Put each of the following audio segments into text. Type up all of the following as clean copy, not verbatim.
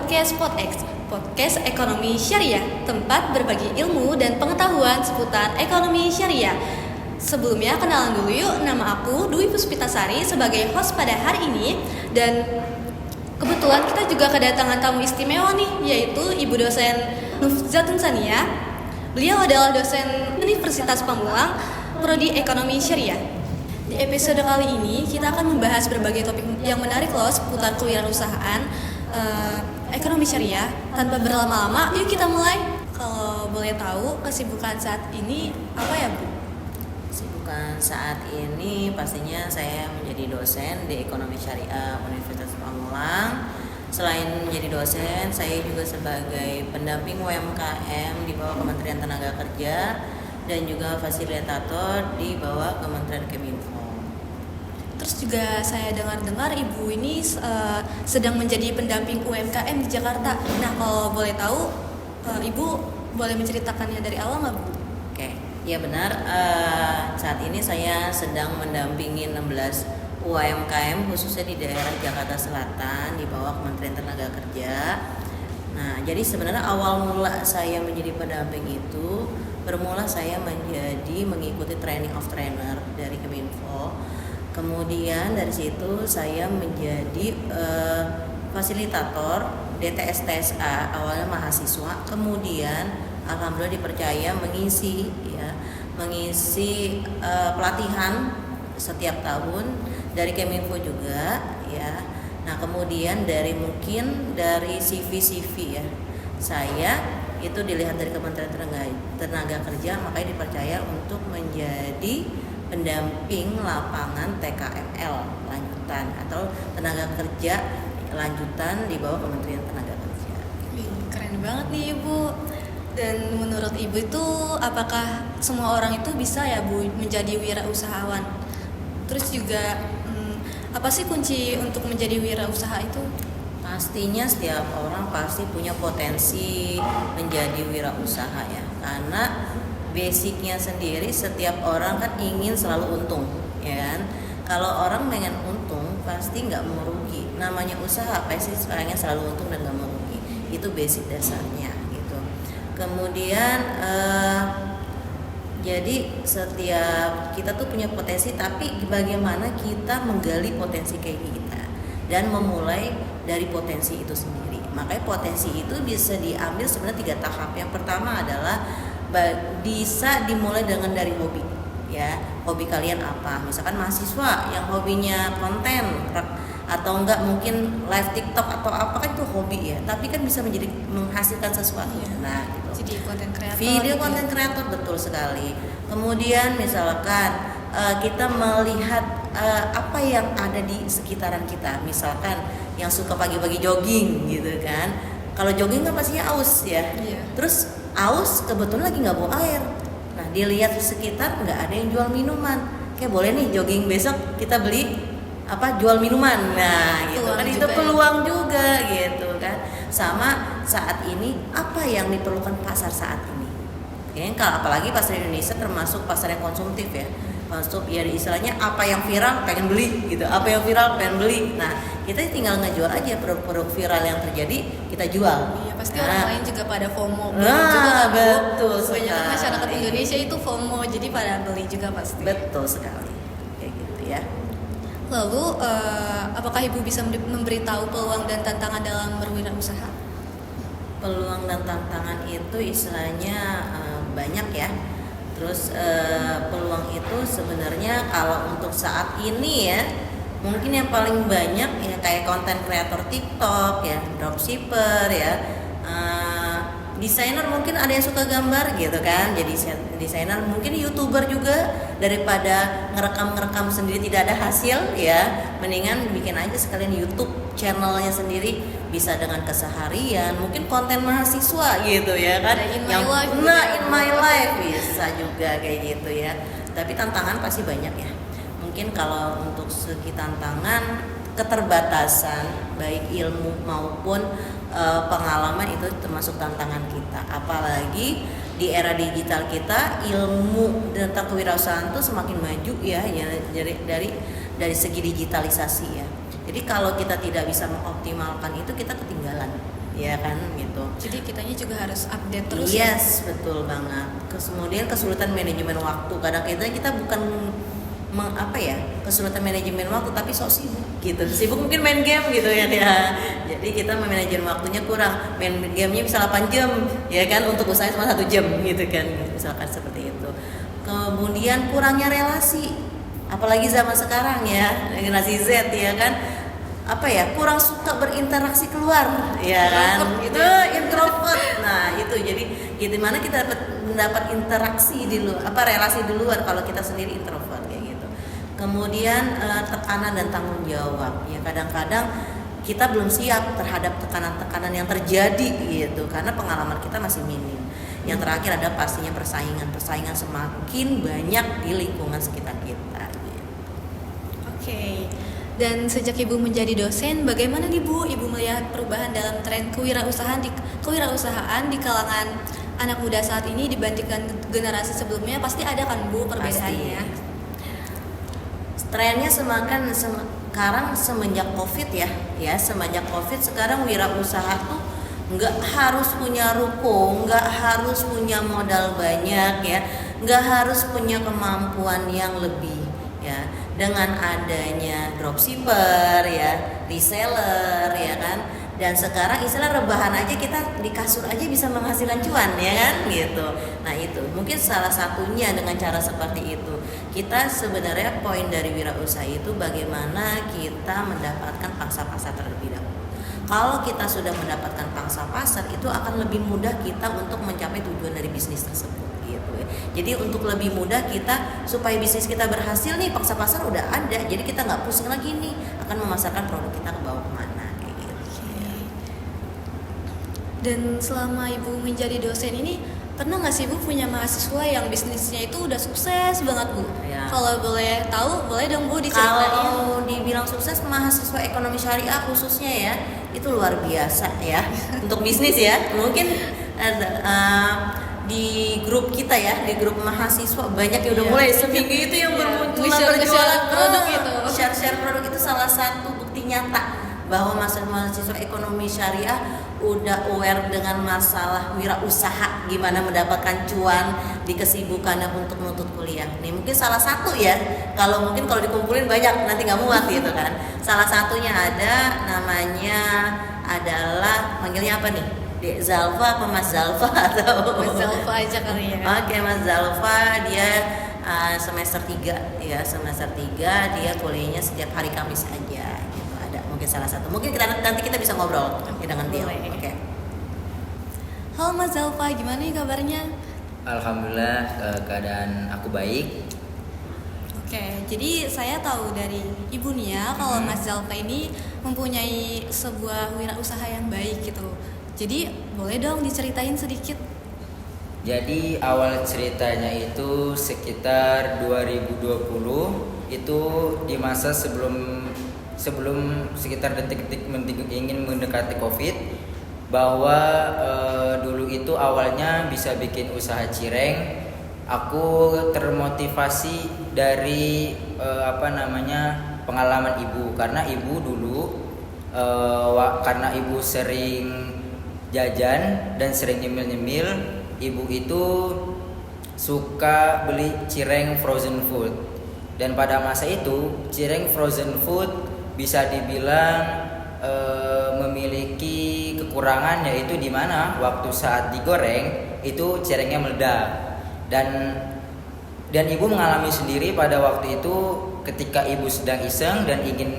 podcast PodX, podcast ekonomi syariah, tempat berbagi ilmu dan pengetahuan seputar ekonomi syariah. Sebelumnya kenalan dulu yuk, nama aku Dwi Puspitasari sebagai host pada hari ini. Dan kebetulan kita juga kedatangan tamu istimewa nih, yaitu Ibu dosen Nufzatun Sania. Beliau adalah dosen Universitas Pamulang, Prodi Ekonomi Syariah. Di episode kali ini kita akan membahas berbagai topik yang menarik loh seputar kewirausahaan ekonomi syariah. Tanpa berlama-lama, yuk kita mulai. Kalau boleh tahu kesibukan saat ini apa ya Bu? Kesibukan saat ini pastinya saya menjadi dosen di Ekonomi Syariah Universitas Pamulang. Selain menjadi dosen, saya juga sebagai pendamping UMKM di bawah Kementerian Tenaga Kerja dan juga fasilitator di bawah Kementerian Kominfo. Terus juga saya dengar-dengar Ibu ini sedang menjadi pendamping UMKM di Jakarta. Nah, kalau boleh tahu, Ibu boleh menceritakannya dari awal nggak Bu? Oke, ya benar. Saat ini saya sedang mendampingi 16 UMKM khususnya di daerah Jakarta Selatan di bawah Kementerian Tenaga Kerja. Nah, jadi sebenarnya awal mula saya menjadi pendamping itu bermula saya mengikuti training of trainer dari Kominfo. Kemudian dari situ saya menjadi fasilitator DTS TSA, awalnya mahasiswa. Kemudian alhamdulillah dipercaya mengisi pelatihan setiap tahun dari Kominfo juga ya. Nah, kemudian dari CV ya. Saya itu dilihat dari Kementerian Tenaga Kerja, makanya dipercaya untuk menjadi pendamping lapangan TKML lanjutan atau tenaga kerja lanjutan di bawah Kementerian Tenaga Kerja. Keren banget nih Ibu. Dan menurut Ibu itu apakah semua orang itu bisa ya Bu menjadi wirausahawan? Terus juga apa sih kunci untuk menjadi wirausaha itu? Pastinya setiap orang pasti punya potensi menjadi wirausaha ya, karena basicnya sendiri setiap orang kan ingin selalu untung ya kan. Kalau orang pengen untung pasti nggak merugi. Namanya usaha pasti orangnya selalu untung dan nggak merugi, itu basic dasarnya gitu. Kemudian jadi setiap kita tuh punya potensi, tapi bagaimana kita menggali potensi kayak kita dan memulai dari potensi itu sendiri. Makanya potensi itu bisa diambil sebenarnya 3 tahap. Yang pertama adalah bisa dimulai dengan dari hobi ya. Hobi kalian apa? Misalkan mahasiswa yang hobinya konten atau enggak mungkin live TikTok atau apa, kan itu hobi ya, tapi kan bisa menjadi menghasilkan sesuatu ya. Nah gitu. Jadi konten kreator. Video konten kreator, betul sekali. Kemudian misalkan kita melihat apa yang ada di sekitaran kita. Misalkan yang suka pagi-pagi jogging gitu kan. Kalau jogging kan pastinya aus ya. Iya. Terus aus kebetulan lagi nggak bawa air. Nah, dilihat di sekitar nggak ada yang jual minuman. Kayak boleh nih jogging besok kita beli jual minuman. Nah, gitu kan, itu peluang juga gitu kan. Sama saat ini apa yang diperlukan pasar saat ini. Oke, kalau apalagi pasar Indonesia termasuk pasar yang konsumtif ya. Masuk ya istilahnya apa yang viral pengen beli gitu. Apa yang viral pengen beli. Nah, kita tinggal ngejual aja produk-produk viral yang terjadi, kita jual. Iya, pasti orang lain juga pada FOMO. Nah, betul sekali. Banyak masyarakat Indonesia itu FOMO, jadi pada beli juga pasti. Betul sekali. Kayak gitu ya. Lalu, apakah Ibu bisa memberitahu peluang dan tantangan dalam berwirausaha? Peluang dan tantangan itu istilahnya banyak ya. Terus peluang itu sebenarnya kalau untuk saat ini ya, mungkin yang paling banyak ya kayak konten kreator TikTok ya, dropshipper ya, desainer mungkin ada yang suka gambar gitu kan, jadi desainer, mungkin YouTuber juga, daripada ngerekam sendiri tidak ada hasil ya, mendingan bikin aja sekalian YouTube channelnya sendiri, bisa dengan keseharian, mungkin konten mahasiswa gitu ya kan, in my life bisa juga kayak gitu ya. Tapi tantangan pasti banyak ya. Mungkin kalau untuk segi tantangan, keterbatasan baik ilmu maupun pengalaman itu termasuk tantangan kita. Apalagi di era digital kita, ilmu tentang kewirausahaan itu semakin maju ya, dari segi digitalisasi ya. Jadi kalau kita tidak bisa mengoptimalkan itu, kita ketinggalan ya kan gitu. Jadi kitanya juga harus update terus. Yes, betul banget. Kemudian kesulitan manajemen waktu. Kadang kita bukan kesulitan manajemen waktu, tapi sok sibuk gitu. Sibuk mungkin main game gitu ya dia. Jadi kita manajemen waktunya kurang. Main gamenya bisa 8 jam ya kan, untuk usaha cuma 1 jam gitu kan. Misalkan seperti itu. Kemudian kurangnya relasi. Apalagi zaman sekarang ya, generasi Z ya kan. Kurang suka berinteraksi keluar ya kan, itu introvert. Nah itu jadi gimana kita mendapat interaksi di luar, relasi di luar kalau kita sendiri introvert kayak gitu. Kemudian tekanan dan tanggung jawab ya, kadang-kadang kita belum siap terhadap tekanan-tekanan yang terjadi gitu, karena pengalaman kita masih minim. Yang terakhir ada pastinya persaingan semakin banyak di lingkungan sekitar kita gitu. Oke. Dan sejak Ibu menjadi dosen, bagaimana nih Bu, Ibu melihat perubahan dalam tren kewirausahaan di kalangan anak muda saat ini dibandingkan generasi sebelumnya? Pasti ada kan Bu perbedaannya? Trennya sekarang semenjak Covid ya semenjak Covid sekarang wirausaha tuh nggak harus punya ruko, nggak harus punya modal banyak ya, nggak harus punya kemampuan yang lebih ya. Dengan adanya dropshipper ya, reseller ya kan, dan sekarang istilah rebahan aja, kita di kasur aja bisa menghasilkan cuan ya kan gitu. Nah itu mungkin salah satunya dengan cara seperti itu. Kita sebenarnya poin dari wirausaha itu bagaimana kita mendapatkan pangsa pasar terlebih dahulu. Kalau kita sudah mendapatkan pangsa pasar, itu akan lebih mudah kita untuk mencapai tujuan dari bisnis tersebut gitu ya. Jadi untuk lebih mudah kita, supaya bisnis kita berhasil nih, pangsa pasar udah ada, jadi kita nggak pusing lagi nih akan memasarkan produk kita ke bawah kemana kayak gitu. Dan selama Ibu menjadi dosen ini, pernah nggak sih Bu punya mahasiswa yang bisnisnya itu udah sukses banget Bu? Ya. Kalau boleh tahu, boleh dong Bu diceritain. Kalau dibilang sukses, mahasiswa ekonomi syariah khususnya ya, itu luar biasa ya untuk bisnis ya. Mungkin ada di grup kita ya, di grup mahasiswa banyak yang udah mulai seminggu itu yang bermunculan berjualan produk itu. Share produk itu salah satu bukti nyata bahwa mahasiswa ekonomi syariah udah aware dengan masalah wirausaha, gimana mendapatkan cuan di kesibukannya untuk menuntut kuliah. Nih mungkin salah satu ya, kalau dikumpulin banyak nanti nggak muat gitu kan. Salah satunya ada, namanya adalah, manggilnya apa nih? Dek Zalfa apa Mas Zalfa atau Mas Zalfa aja kali ya. Oke, Mas Zalfa dia semester 3 ya, semester 3 dia kuliahnya setiap hari Kamis aja gitu. Ada mungkin salah satu. Mungkin nanti kita bisa ngobrol dengan dia. Oke. Halo Mas Zalfa, gimana nih kabarnya? Alhamdulillah keadaan aku baik. Oke, jadi saya tahu dari Ibu Nia kalau Mas Zalfa ini mempunyai sebuah wirausaha yang baik gitu. Jadi boleh dong diceritain sedikit. Jadi awal ceritanya itu sekitar 2020, itu di masa sebelum sekitar detik-detik ingin mendekati Covid, bahwa dulu itu awalnya bisa bikin usaha cireng. Aku termotivasi dari pengalaman ibu, karena ibu dulu karena ibu sering jajan dan sering nyemil-nyemil, ibu itu suka beli cireng frozen food. Dan pada masa itu cireng frozen food bisa dibilang memiliki kekurangan, yaitu di mana waktu saat digoreng itu cirengnya meledak. Dan ibu mengalami sendiri pada waktu itu ketika ibu sedang iseng dan ingin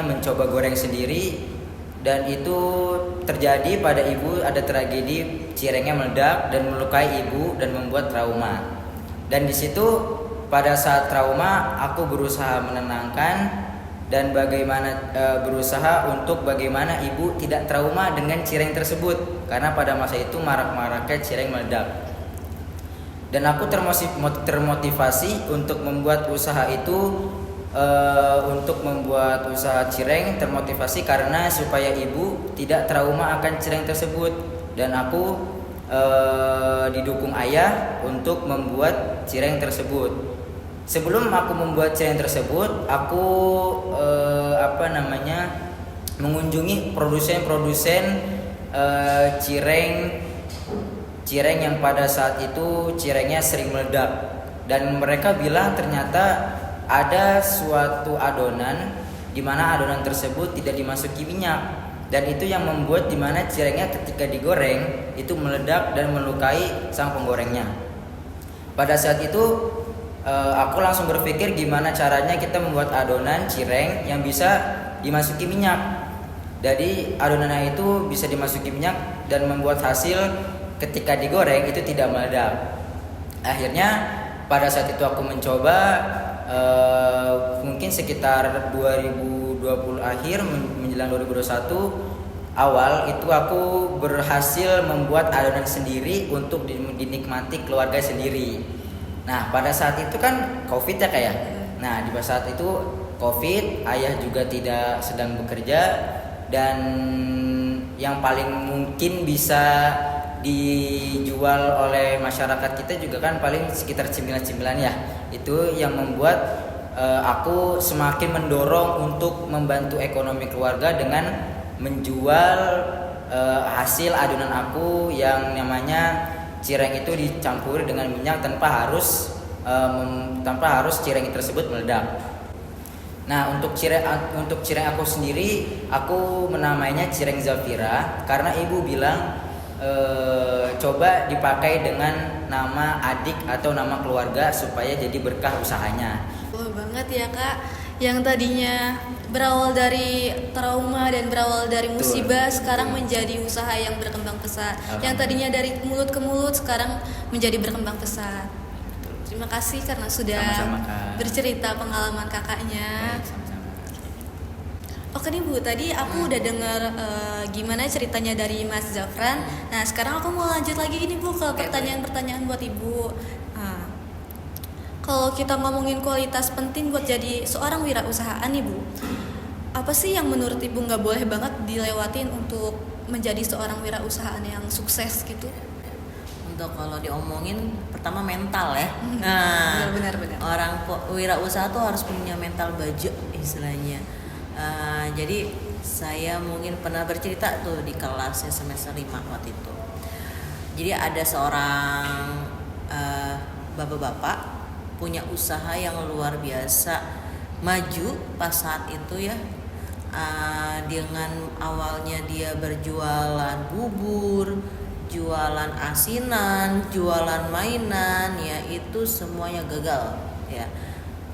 mencoba goreng sendiri, dan itu terjadi pada ibu, ada tragedi cirengnya meledak dan melukai ibu dan membuat trauma. Dan di situ pada saat trauma aku berusaha menenangkan dan berusaha untuk bagaimana ibu tidak trauma dengan cireng tersebut, karena pada masa itu marak-maraknya cireng meledak. Dan aku termotivasi untuk membuat usaha itu, untuk membuat usaha cireng, termotivasi karena supaya ibu tidak trauma akan cireng tersebut. Dan aku didukung ayah untuk membuat cireng tersebut. Sebelum aku membuat cireng tersebut, aku mengunjungi produsen-produsen cireng yang pada saat itu cirengnya sering meledak, dan mereka bilang ternyata ada suatu adonan di mana adonan tersebut tidak dimasuki minyak, dan itu yang membuat di mana cirengnya ketika digoreng itu meledak dan melukai sang penggorengnya. Pada saat itu aku langsung berpikir gimana caranya kita membuat adonan cireng yang bisa dimasuki minyak. Jadi adonannya itu bisa dimasuki minyak dan membuat hasil ketika digoreng itu tidak meledak. Akhirnya pada saat itu aku mencoba, mungkin sekitar 2020 akhir menjelang 2021 awal itu aku berhasil membuat adonan sendiri untuk dinikmati keluarga sendiri. Nah pada saat itu kan COVID ya kayak. Nah di saat itu COVID, ayah juga tidak sedang bekerja, dan yang paling mungkin bisa dijual oleh masyarakat kita juga kan paling sekitar cemilan-cemilan ya. Itu yang membuat aku semakin mendorong untuk membantu ekonomi keluarga dengan menjual hasil adonan aku yang namanya cireng itu dicampuri dengan minyak tanpa harus cireng tersebut meledak. Nah untuk cireng aku sendiri aku menamainya cireng Zafira karena ibu bilang coba dipakai dengan nama adik atau nama keluarga supaya jadi berkah usahanya. Wah banget ya kak, yang tadinya berawal dari trauma dan berawal dari musibah sekarang menjadi usaha yang berkembang pesat. Yang tadinya dari mulut ke mulut sekarang menjadi berkembang pesat. Terima kasih karena sudah bercerita pengalaman kakaknya. Oke nih Bu, tadi aku udah dengar gimana ceritanya dari Mas Zafran. Nah sekarang aku mau lanjut lagi ini Bu ke pertanyaan-pertanyaan buat Ibu. Nah, kalau kita ngomongin kualitas penting buat jadi seorang wirausahaan nih Bu, apa sih yang menurut Ibu nggak boleh banget dilewatin untuk menjadi seorang wirausahaan yang sukses gitu? Untuk kalau diomongin pertama mental ya. Nah, benar. Orang wirausaha tuh harus punya mental baja istilahnya. Jadi saya mungkin pernah bercerita tuh di kelas semester 5 waktu itu. Jadi ada seorang bapak-bapak punya usaha yang luar biasa maju pas saat itu ya. Dengan awalnya dia berjualan bubur, jualan asinan, jualan mainan, ya itu semuanya gagal ya.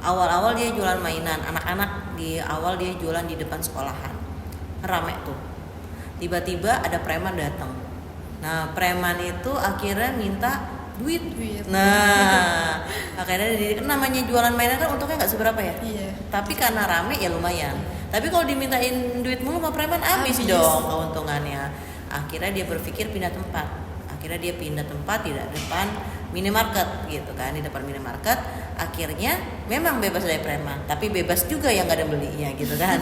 Awal-awal dia jualan mainan anak-anak, di awal dia jualan di depan sekolahan, rame tuh. Tiba-tiba ada preman datang. Nah preman itu akhirnya minta duit. Nah akhirnya namanya jualan mainan kan untungnya nggak seberapa ya. Iya. Tapi karena rame ya lumayan. Tapi kalau dimintain duit mulu sama preman habis dong keuntungannya. Akhirnya dia berpikir pindah tempat. Akhirnya dia pindah tempat di depan minimarket gitu kan, di depan minimarket. Akhirnya memang bebas dari preman, tapi bebas juga yang gak ada belinya gitu kan.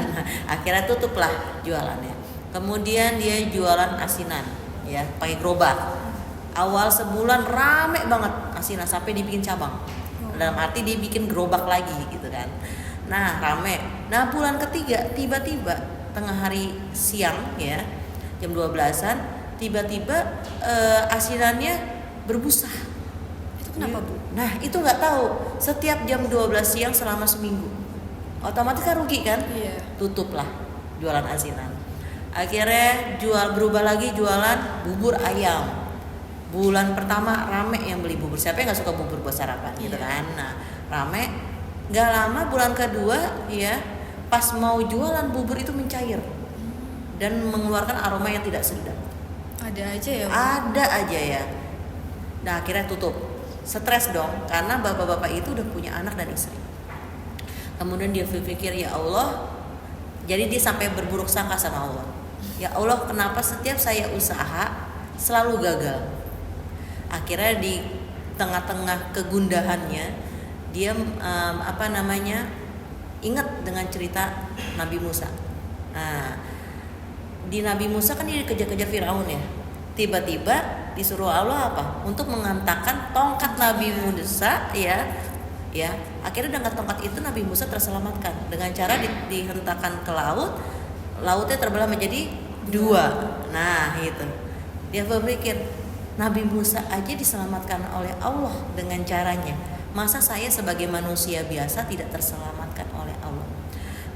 Akhirnya tutuplah jualannya. Kemudian dia jualan asinan ya, pakai gerobak. Awal sebulan rame banget asinan sampai dibikin cabang. Dalam arti dia bikin gerobak lagi gitu kan. Nah rame. Nah bulan ketiga tiba-tiba tengah hari siang ya, jam 12-an tiba-tiba asinannya berbusa. Itu kenapa Bu? Nah itu nggak tahu. Setiap jam 12 siang selama seminggu, otomatis kan rugi kan? Iya. Tutuplah jualan asinan. Akhirnya berubah lagi jualan bubur ayam. Bulan pertama rame yang beli bubur. Siapa yang nggak suka bubur buat sarapan gitu kan? Nah rame. Nggak lama bulan kedua ya, pas mau jualan bubur itu mencair dan mengeluarkan aroma yang tidak sedap. Ada aja ya Bu? Ada aja ya. Nah akhirnya tutup. Stres dong karena bapak-bapak itu udah punya anak dan istri. Kemudian dia berpikir ya Allah, jadi dia sampai berburuk sangka sama Allah. Ya Allah, kenapa setiap saya usaha selalu gagal? Akhirnya di tengah-tengah kegundahannya dia ingat dengan cerita Nabi Musa. Nah, di Nabi Musa kan dia dikejar-kejar Firaun ya. Tiba-tiba disuruh Allah apa? Untuk menghantarkan tongkat Nabi Musa ya. Akhirnya dengan tongkat itu Nabi Musa terselamatkan dengan cara dihentakkan ke laut. lautnya terbelah menjadi dua. Nah itu dia berpikir, Nabi Musa aja diselamatkan oleh Allah dengan caranya, masa saya sebagai manusia biasa tidak terselamatkan oleh Allah.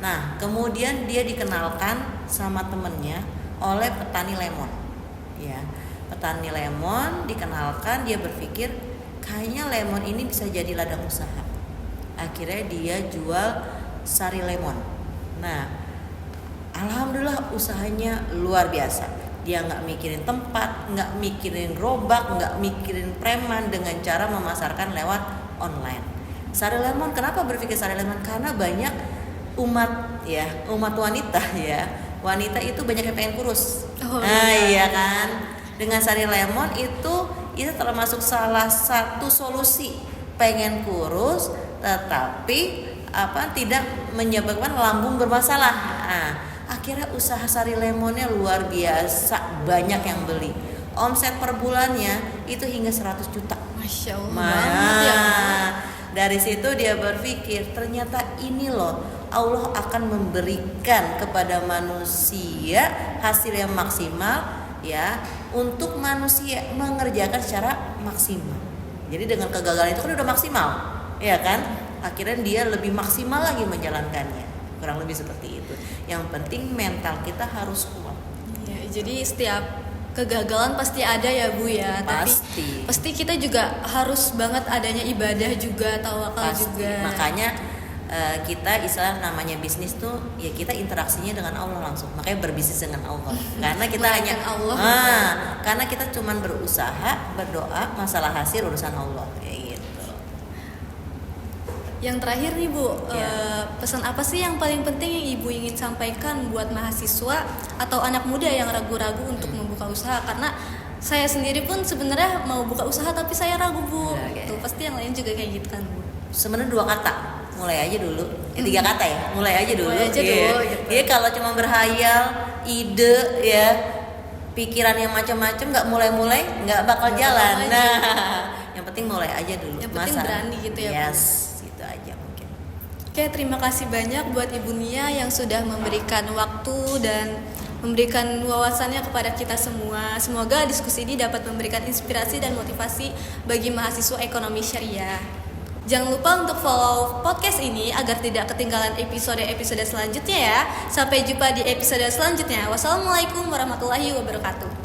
Nah kemudian dia dikenalkan sama temennya oleh petani lemon. Ya, petani lemon dikenalkan, dia berpikir kayaknya lemon ini bisa jadi ladang usaha. Akhirnya dia jual sari lemon. Nah alhamdulillah usahanya luar biasa. Dia nggak mikirin tempat, nggak mikirin gerobak, nggak mikirin preman, dengan cara memasarkan lewat online. Sari lemon, kenapa berpikir sari lemon? Karena banyak umat wanita ya, wanita itu banyak yang pengen kurus. Iya kan, dengan sari lemon itu termasuk salah satu solusi pengen kurus tetapi tidak menyebabkan lambung bermasalah. Nah, akhirnya usaha sari lemonnya luar biasa, banyak yang beli. Omset per bulannya itu hingga 100 juta. Masya Allah banget ya. Dari situ dia berpikir ternyata ini loh, Allah akan memberikan kepada manusia hasil yang maksimal ya, untuk manusia mengerjakan secara maksimal. Jadi dengan kegagalan itu kan udah maksimal, ya kan? Akhirnya dia lebih maksimal lagi menjalankannya. Kurang lebih seperti itu. Yang penting mental kita harus kuat. Ya, jadi setiap kegagalan pasti ada ya Bu ya. Pasti. Tapi pasti kita juga harus banget adanya ibadah juga, tawakal juga. Makanya kita istilah namanya bisnis tuh ya kita interaksinya dengan Allah langsung. Makanya berbisnis dengan Allah. Karena kita hanya Allah. Karena kita cuman berusaha, berdoa, masalah hasil urusan Allah. Kayak gitu. Yang terakhir nih Bu, Ya. pesan apa sih yang paling penting yang Ibu ingin sampaikan buat mahasiswa atau anak muda yang ragu-ragu untuk membuka usaha? Karena saya sendiri pun sebenarnya mau buka usaha tapi saya ragu Bu. Oke. Tuh pasti yang lain juga kayak gitu kan Bu. Sebenarnya 2 kata, mulai aja dulu. 3 kata ya, mulai aja dulu. Mulai aja dulu, gitu. Dia kalau cuma berhayal, ide ya, pikiran yang macam-macam nggak mulai-mulai nggak bakal jalan. Nah, yang penting mulai aja dulu. Yang penting berani gitu ya, Bu. Yes, gitu aja mungkin. Oke, terima kasih banyak buat Ibu Nia yang sudah memberikan waktu dan memberikan wawasannya kepada kita semua. Semoga diskusi ini dapat memberikan inspirasi dan motivasi bagi mahasiswa ekonomi syariah. Jangan lupa untuk follow podcast ini agar tidak ketinggalan episode-episode selanjutnya ya. Sampai jumpa di episode selanjutnya. Wassalamualaikum warahmatullahi wabarakatuh.